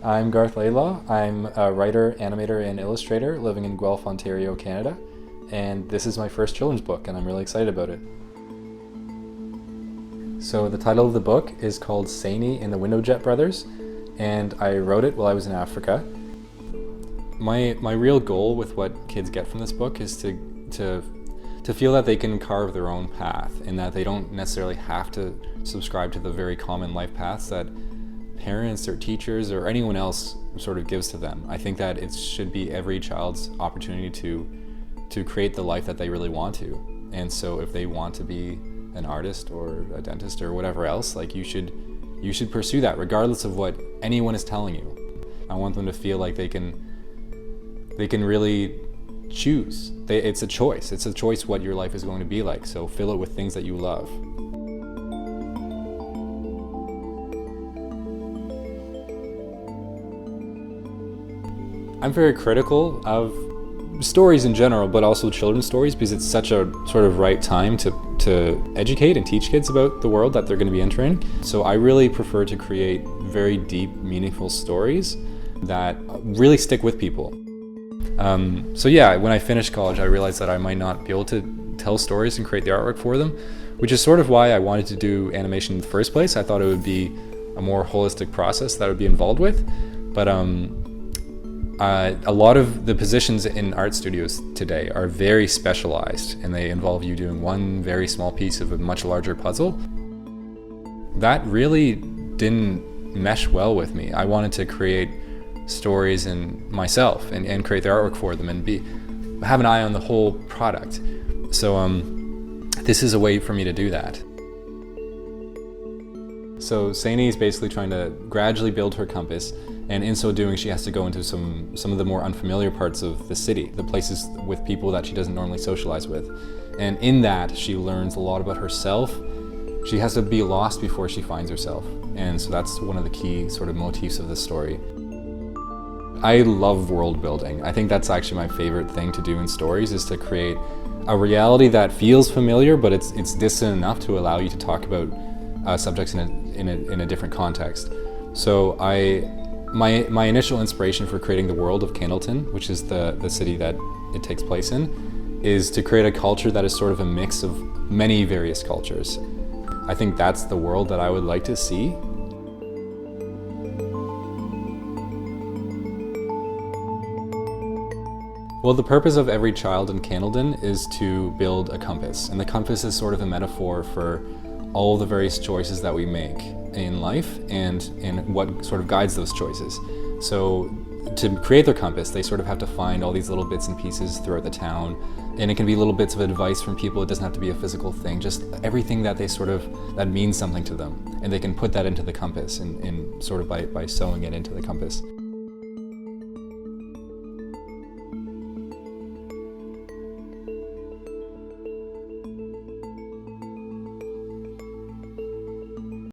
I'm Garth Laylaw. I'm a writer, animator, and illustrator living in Guelph, Ontario, Canada. And this is my first children's book, and I'm really excited about it. So the title of the book is called Sayni and the Windowjet Brothers, and I wrote it while I was in Africa. My real goal with what kids get from this book is to feel that they can carve their own path, and that they don't necessarily have to subscribe to the very common life paths that parents or teachers or anyone else sort of gives to them. I think that it should be every child's opportunity to create the life that they really want to. And so if they want to be an artist or a dentist or whatever else, like you should pursue that regardless of what anyone is telling you. I want them to feel like they can really choose. It's a choice. It's a choice what your life is going to be like. So fill it with things that you love. I'm very critical of stories in general, but also children's stories, because it's such a sort of right time to educate and teach kids about the world that they're going to be entering. So I really prefer to create very deep, meaningful stories that really stick with people. So yeah, when I finished college, I realized that I might not be able to tell stories and create the artwork for them, which is sort of why I wanted to do animation in the first place. I thought it would be a more holistic process that I would be involved with. But a lot of the positions in art studios today are very specialized, and they involve you doing one very small piece of a much larger puzzle. That really didn't mesh well with me. I wanted to create stories in myself and create the artwork for them and have an eye on the whole product. So this is a way for me to do that. So Sayni is basically trying to gradually build her compass, and in so doing she has to go into some of the more unfamiliar parts of the city, the places with people that she doesn't normally socialize with. And in that she learns a lot about herself. She has to be lost before she finds herself. And so that's one of the key sort of motifs of this story. I love world building. I think that's actually my favorite thing to do in stories, is to create a reality that feels familiar, but it's distant enough to allow you to talk about subjects in a different context. So my initial inspiration for creating the world of Candleton, which is the city that it takes place in, is to create a culture that is sort of a mix of many various cultures. I think that's the world that I would like to see. Well, the purpose of every child in Candleton is to build a compass, and the compass is sort of a metaphor for all the various choices that we make in life and what sort of guides those choices. So to create their compass, they sort of have to find all these little bits and pieces throughout the town, and it can be little bits of advice from people. It doesn't have to be a physical thing, just everything that that means something to them, and they can put that into the compass and sort of by sewing it into the compass.